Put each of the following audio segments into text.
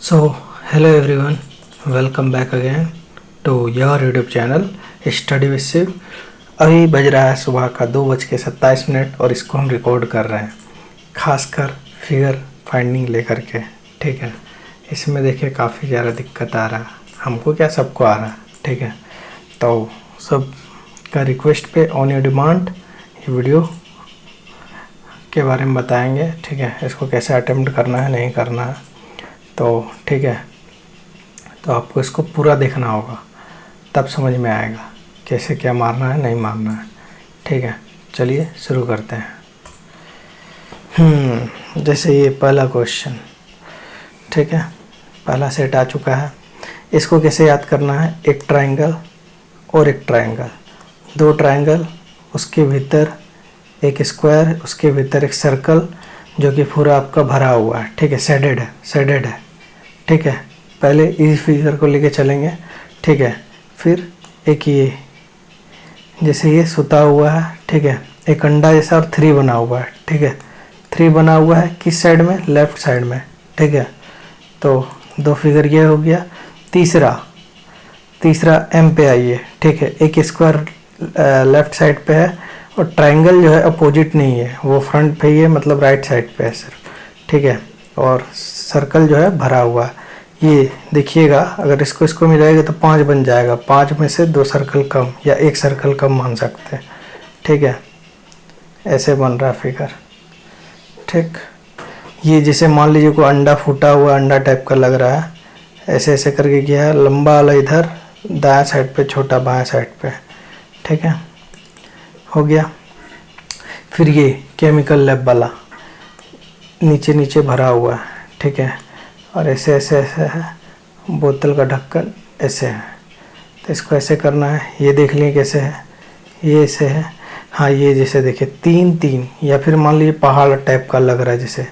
So, hello everyone, welcome back again to your YouTube channel study with Shiv. अभी बज रहा है सुबह का 2:27 और इसको हम रिकॉर्ड कर रहे हैं खासकर फिगर फाइंडिंग लेकर के। ठीक है, इसमें देखिए काफ़ी ज़्यादा दिक्कत आ रहा है, हमको क्या सबको आ रहा है। ठीक है, तो सब का रिक्वेस्ट पे ऑन योर डिमांड ये वीडियो के बारे में बताएंगे। ठीक है, इसको कैसे अटेम्प्ट करना है नहीं करना है, तो ठीक है, तो आपको इसको पूरा देखना होगा तब समझ में आएगा कैसे क्या मारना है नहीं मारना है। ठीक है, चलिए शुरू करते हैं। जैसे ये पहला क्वेश्चन, ठीक है, पहला सेट आ चुका है। इसको कैसे याद करना है, एक ट्रायंगल और एक ट्रायंगल, दो ट्रायंगल, उसके भीतर एक स्क्वायर, उसके भीतर एक सर्कल जो कि पूरा आपका भरा हुआ है। ठीक है, शेडेड है। ठीक है, पहले इस फिगर को लेके चलेंगे। ठीक है, फिर एक ये जैसे ये सुता हुआ है। ठीक है, एक अंडा जैसा और 3 बना हुआ है। ठीक है, 3 बना हुआ है किस साइड में, लेफ्ट साइड में। ठीक है, तो दो फिगर ये हो गया। तीसरा एम पे आइए। ठीक है, एक स्क्वायर लेफ्ट साइड पे है और ट्रायंगल जो है अपोजिट नहीं है, वो फ्रंट पे ही है, मतलब राइट साइड पे है सिर्फ। ठीक है, और सर्कल जो है भरा हुआ है। ये देखिएगा, अगर इसको मिलाएगा तो 5 बन जाएगा। 5 में से 2 सर्कल कम या 1 सर्कल कम मान सकते हैं। ठीक है, ऐसे बन रहा फिगर। ठीक, ये जैसे मान लीजिए कोई अंडा फूटा हुआ अंडा टाइप का लग रहा है, ऐसे ऐसे करके गया है, लंबा वाला इधर दाएं साइड पे, छोटा बाएं साइड पे। ठीक है, हो गया। फिर ये केमिकल लैब वाला नीचे भरा हुआ है। ठीक है, और ऐसे है, बोतल का ढक्कन ऐसे है, तो इसको ऐसे करना है। ये देख लिए कैसे है, ये ऐसे है। हाँ, ये जैसे देखिए 3 या फिर मान लीजिए पहाड़ टाइप का लग रहा है, जैसे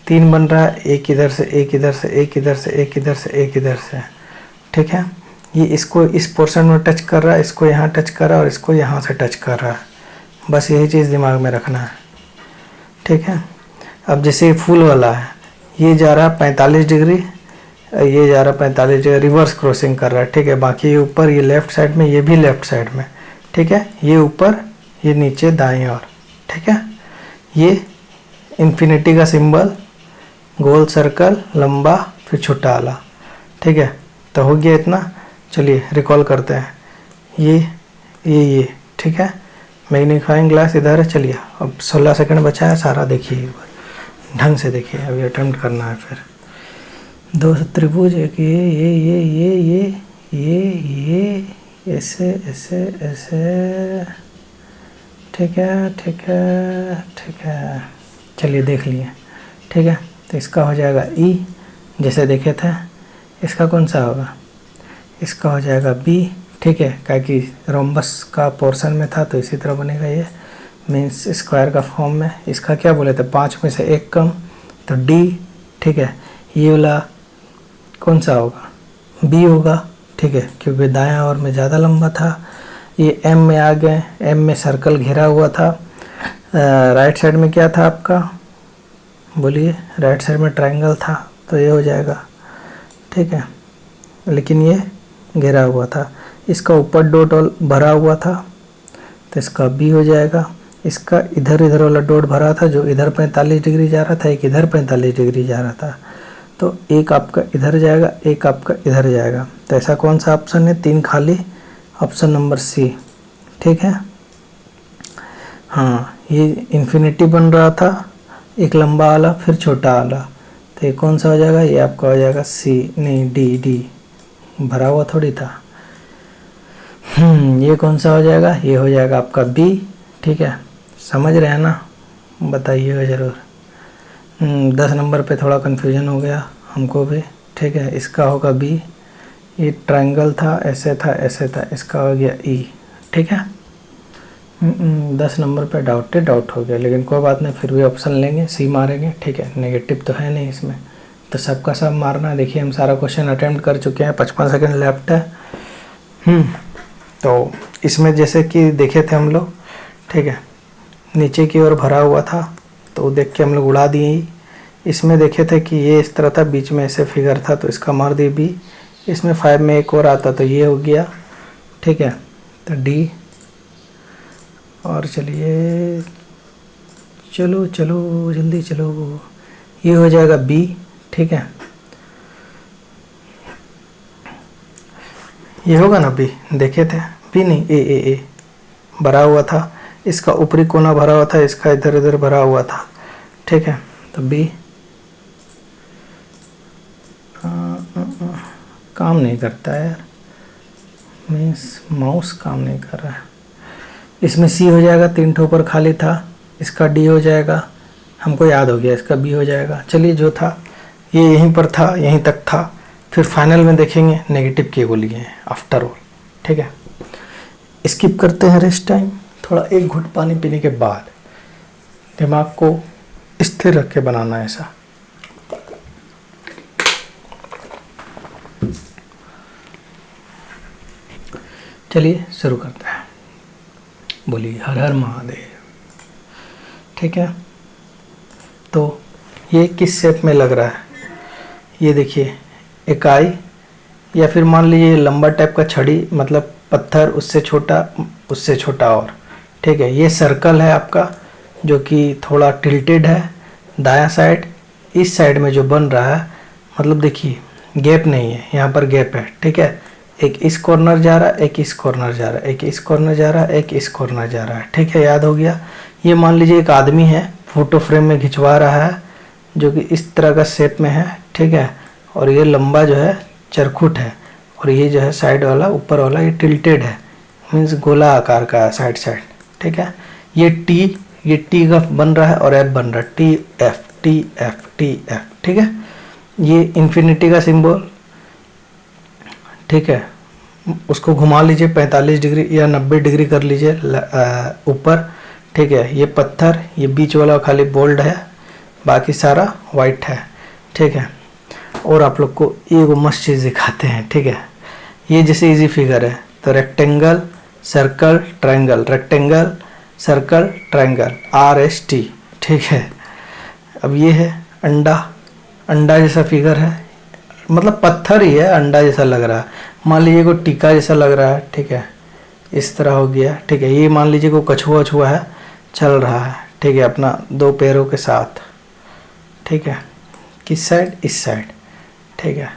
3 बन रहा है, एक इधर से, एक इधर से, एक इधर से, एक इधर से, एक इधर से। ठीक है, ये इसको इस पोर्शन में टच कर रहा है, इसको यहाँ टच कर रहा है और इसको यहाँ से टच कर रहा है। बस यही चीज़ दिमाग में रखना है। ठीक है, अब जैसे फूल वाला है, ये जा रहा है 45 डिग्री, ये जा रहा है 45 डिग्री, रिवर्स क्रॉसिंग कर रहा है। ठीक है, बाकी ये ऊपर, ये लेफ्ट साइड में, ये भी लेफ्ट साइड में। ठीक है, ये ऊपर, ये नीचे, दाईं ओर। ठीक है, ये इन्फिनिटी का सिंबल, गोल सर्कल, लंबा, फिर छोटा वाला। ठीक है, तो हो गया इतना। चलिए रिकॉल करते हैं। ये ठीक है, मैग्नीफाइंग ग्लास इधर है। चलिए अब 16 सेकंड बचा है, सारा देखिए एक बार ढंग से देखिए। अभी अटेम्प्ट करना है। फिर 2 त्रिभुज, एक ये ऐसे ऐसे ऐसे। ठीक है, चलिए देख लिए। ठीक है, तो इसका हो जाएगा ई, जैसे देखे थे। इसका कौन सा होगा, इसका हो जाएगा बी। ठीक है, क्योंकि रोम्बस का पोर्शन में था तो इसी तरह बनेगा। ये मीन्स स्क्वायर का फॉर्म में। इसका क्या बोले थे, 5 में से 1 कम, तो डी। ठीक है, ये वाला कौन सा होगा, बी होगा। ठीक है, क्योंकि दायां ओर में ज़्यादा लंबा था। ये एम में आ गए, एम में सर्कल घेरा हुआ था। राइट साइड में क्या था आपका, बोलिए, राइट साइड में ट्रायंगल था, तो ये हो जाएगा। ठीक है, लेकिन ये घेरा हुआ था। इसका ऊपर डॉट भरा हुआ था, तो इसका बी हो जाएगा। इसका इधर वाला डॉट भरा था, जो इधर 45 डिग्री जा रहा था, एक इधर 45 डिग्री जा रहा था, तो एक आपका इधर जाएगा, एक आपका इधर जाएगा। तो ऐसा कौन सा ऑप्शन है, 3 खाली, ऑप्शन नंबर सी। ठीक है, हाँ, ये इन्फिनिटी बन रहा था, एक लंबा वाला फिर छोटा वाला, तो ये कौन सा हो जाएगा, ये आपका हो जाएगा सी, नहीं डी भरा हुआ थोड़ी था। ये कौन सा हो जाएगा, ये हो जाएगा आपका बी। ठीक है, समझ रहे हैं ना, बताइएगा ज़रूर। 10 नंबर पे थोड़ा कन्फ्यूजन हो गया हमको भी। ठीक है, इसका होगा बी। ये ट्रायंगल था, ऐसे था, इसका हो गया ई। ठीक है, 10 नंबर पे डाउट हो गया, लेकिन कोई बात नहीं, फिर भी ऑप्शन लेंगे, सी मारेंगे। ठीक है, नेगेटिव तो है नहीं इसमें, तो सबका सब मारना है। देखिए हम सारा क्वेश्चन अटेम्प्ट कर चुके हैं, 55 सेकंड लेफ्ट है। तो इसमें जैसे कि देखे थे हम लोग, ठीक है, नीचे की ओर भरा हुआ था, तो देख के हम लोग उड़ा दिए। इसमें देखे थे कि ये इस तरह था, बीच में ऐसे फिगर था, तो इसका मार दिए बी। इसमें 5 में एक और आता तो ये हो गया, ठीक है, तो डी। और चलिए चलो चलो जल्दी चलो, ये हो जाएगा बी, ठीक है, ये होगा ना बी, देखे थे बी नहीं ए भरा हुआ था, इसका ऊपरी कोना भरा हुआ था, इसका इधर इधर भरा हुआ था, ठीक है, तो बी। काम नहीं करता है यार, मीन्स माउस काम नहीं कर रहा है। इसमें सी हो जाएगा, 3 ठो ऊपर खाली था, इसका डी हो जाएगा, हमको याद हो गया, इसका बी हो जाएगा। चलिए जो था ये यहीं पर था, यहीं तक था, फिर फाइनल में देखेंगे नेगेटिव के को लिए हैं आफ्टर ऑल, ठीक है। स्किप करते हैं रेस्ट टाइम, थोड़ा एक घुट पानी पीने के बाद दिमाग को स्थिर रख के बनाना है ऐसा। चलिए शुरू करते हैं, बोलिए हर हर महादेव, ठीक है। तो ये किस शेप में लग रहा है, ये देखिए इकाई, या फिर मान लीजिए लंबा टाइप का छड़ी, मतलब पत्थर, उससे छोटा और, ठीक है। ये सर्कल है आपका जो कि थोड़ा टिल्टेड है, दायां साइड। इस साइड में जो बन रहा है, मतलब देखिए गैप नहीं है, यहाँ पर गैप है, ठीक है। एक इस कॉर्नर जा रहा है, एक इस कॉर्नर जा रहा है, एक इस कॉर्नर जा रहा है, एक इस कॉर्नर जा रहा है, ठीक है, याद हो गया। ये मान लीजिए एक आदमी है, फोटो फ्रेम में खिंचवा रहा है, जो कि इस तरह का शेप में है, ठीक है। और ये लंबा जो है चरखुट है, और ये जो है साइड वाला, ऊपर वाला, ये टिल्टेड है, मीन्स गोला आकार का है साइड, ठीक है। ये टी का बन रहा है और एफ बन रहा है, टी एफ, ठीक है। ये इन्फिनिटी का सिंबल, ठीक है, उसको घुमा लीजिए 45 डिग्री या 90 डिग्री कर लीजिए ऊपर, ठीक है। ये पत्थर, ये बीच वाला खाली बोल्ड है, बाकी सारा वाइट है, ठीक है। और आप लोग को एक मस्त चीज़ दिखाते हैं, ठीक है। ये जैसे इजी फिगर है, तो rectangle circle triangle, rectangle circle triangle, RST, ठीक है। अब ये है अंडा जैसा फिगर है, मतलब पत्थर ही है, अंडा जैसा लग रहा है। मान लीजिए कोई टीका जैसा लग रहा है, ठीक है, इस तरह हो गया, ठीक है। ये मान लीजिए कोई कछुआ है, चल रहा है, ठीक है, अपना 2 पैरों के साथ, ठीक है। किस साइड, इस साइड, ठीक है।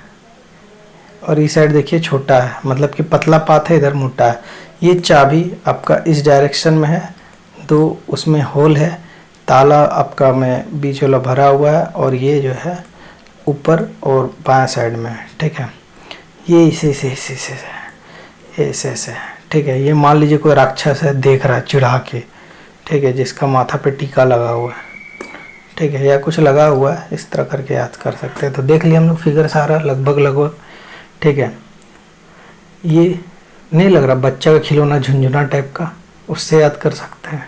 और इस साइड देखिए छोटा है, मतलब कि पतला पात है, इधर मोटा है। ये चाबी आपका इस डायरेक्शन में है, 2 उसमें होल है, ताला आपका में बीच वाला भरा हुआ है, और ये जो है ऊपर और बाएं साइड में है, ठीक है। ये ऐसे है, ठीक है। ये मान लीजिए कोई राक्षस है, देख रहा है चिढ़ा के, ठीक है, जिसका माथा पे टीका लगा हुआ है, ठीक है, या कुछ लगा हुआ है, इस तरह करके याद कर सकते हैं। तो देख लिया हम लोग फिगर सारा लगभग, ठीक है। ये नहीं लग रहा बच्चा का खिलौना झुंझुना टाइप का, उससे याद कर सकते हैं।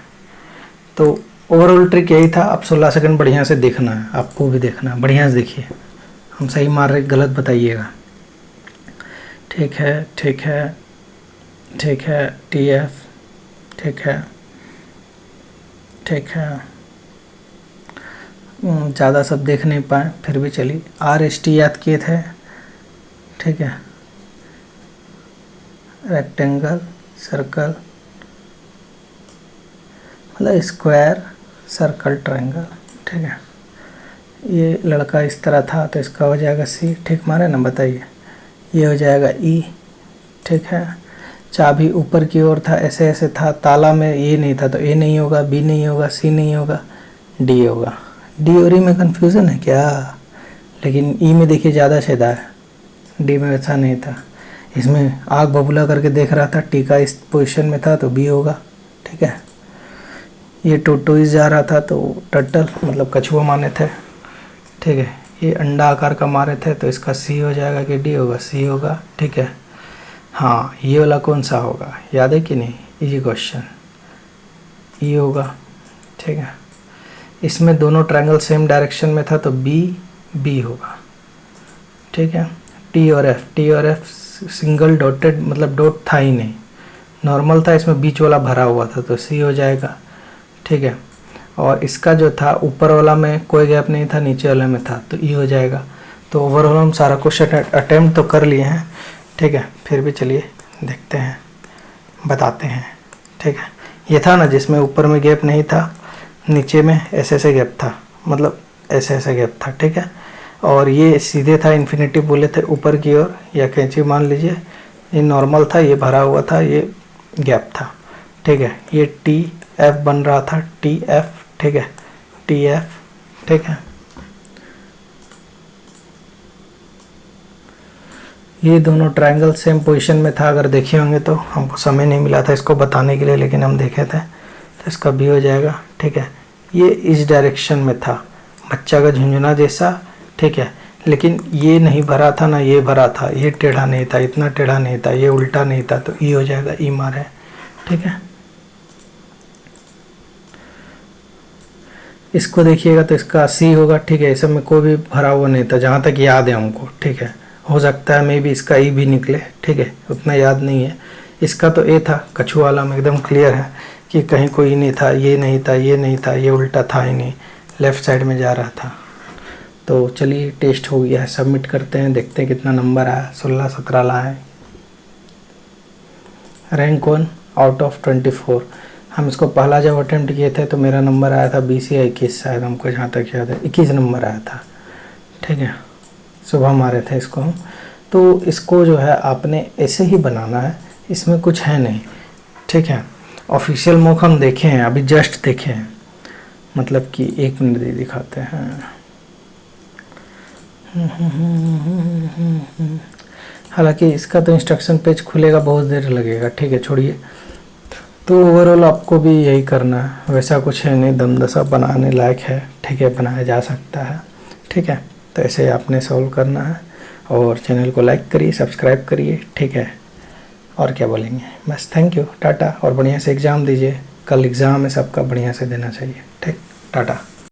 तो ओवरऑल ट्रिक यही था। अब 16 सेकंड बढ़िया से देखना है, आपको भी देखना है, बढ़िया से देखिए, हम सही मार रहे गलत बताइएगा, ठीक है, TF, ठीक है, ज़्यादा सब देख नहीं पाए, फिर भी चलिए RST याद किए थे, ठीक है, रेक्टेंगल सर्कल, मतलब स्क्वायर सर्कल ट्रायंगल, ठीक है। ये लड़का इस तरह था, तो इसका हो जाएगा C, ठीक मारे ना, बताइए। ये हो जाएगा E, ठीक है। चाबी ऊपर की ओर था, ऐसे था, ताला में ये नहीं था, तो A नहीं होगा, B नहीं होगा, C नहीं होगा, D होगा। D और E में कन्फ्यूज़न है क्या? लेकिन E में देखिए ज़्यादा छेदा है, D में वैसा नहीं था। इसमें आग बबूला करके देख रहा था, टीका इस पोजीशन में था, तो B होगा, ठीक है। ये टोटोइस जा रहा था, तो टर्टल मतलब कछुआ माने थे, ठीक है। ये अंडा आकार का मारे थे, तो इसका C हो जाएगा कि D होगा, C होगा, ठीक है। हाँ, ये वाला कौन सा होगा, याद है कि नहीं, इजी क्वेश्चन, E होगा, ठीक है। इसमें दोनों ट्रायंगल सेम डायरेक्शन में था, तो B होगा, ठीक है। T और F सिंगल डॉटेड, मतलब डॉट था ही नहीं, नॉर्मल था, इसमें बीच वाला भरा हुआ था, तो C हो जाएगा, ठीक है। और इसका जो था ऊपर वाला में कोई गैप नहीं था, नीचे वाले में था, तो ई हो जाएगा। तो ओवरऑल हम सारा क्वेश्चन अटेम्प्ट तो कर लिए हैं, ठीक है, फिर भी चलिए देखते हैं, बताते हैं, ठीक है। ये था ना जिसमें ऊपर में गैप नहीं था, नीचे में ऐसे ऐसे गैप था, मतलब ऐसे ऐसे गैप था, ठीक है। और ये सीधे था, इन्फिनिटी बोले थे ऊपर की ओर, या कैंची मान लीजिए, ये नॉर्मल था, ये भरा हुआ था, ये गैप था, ठीक है। ये टी एफ बन रहा था, टी एफ, ठीक है, टी एफ, ठीक है। ये दोनों ट्रायंगल सेम पोजीशन में था, अगर देखे होंगे तो हमको समय नहीं मिला था इसको बताने के लिए, लेकिन हम देखे थे, तो इसका भी हो जाएगा, ठीक है। ये इस डायरेक्शन में था, बच्चा का झुंझुना जैसा, ठीक है, लेकिन ये नहीं भरा था ना ये भरा था, ये टेढ़ा नहीं था, इतना टेढ़ा नहीं था, ये उल्टा नहीं था, तो ई हो जाएगा, ई मारे, ठीक है। इसको देखिएगा तो इसका सी होगा, ठीक है, इसमें कोई भी भरा हुआ नहीं था जहाँ तक याद है हमको, ठीक है। हो सकता है मे भी इसका ई भी निकले, ठीक है, उतना याद नहीं है। इसका तो ए था, कछुआ वाला में एकदम क्लियर है कि कहीं कोई नहीं था, ये नहीं था, ये नहीं था, ये उल्टा था ही नहीं, लेफ़्ट साइड में जा रहा था। तो चलिए टेस्ट हो गया है, सबमिट करते हैं, देखते हैं कितना नंबर आया। 16-17 लाए, रैंक 1 आउट ऑफ 24। हम इसको पहला जब अटेम्प्ट किए थे तो मेरा नंबर आया था 20 या 21 शायद, हमको जहाँ तक याद है 21 नंबर आया था, ठीक है। सुबह मारे थे इसको हम। तो इसको जो है आपने ऐसे ही बनाना है, इसमें कुछ है नहीं, ठीक है। ऑफिशियल मॉक हम देखे हैं, अभी जस्ट देखे हैं, मतलब कि 1 मिनट दे दिखाते हैं। हालांकि इसका तो इंस्ट्रक्शन पेज खुलेगा, बहुत देर लगेगा, ठीक है, छोड़िए। तो ओवरऑल आपको भी यही करना है, वैसा कुछ है नहीं, दमदशा बनाने लायक है, ठीक है, बनाया जा सकता है, ठीक है। तो ऐसे आपने सॉल्व करना है, और चैनल को लाइक करिए, सब्सक्राइब करिए, ठीक है। और क्या बोलेंगे, बस थैंक यू, टाटा। और बढ़िया से एग्ज़ाम दीजिए, कल एग्ज़ाम है सबका, बढ़िया से देना चाहिए, ठीक, टाटा।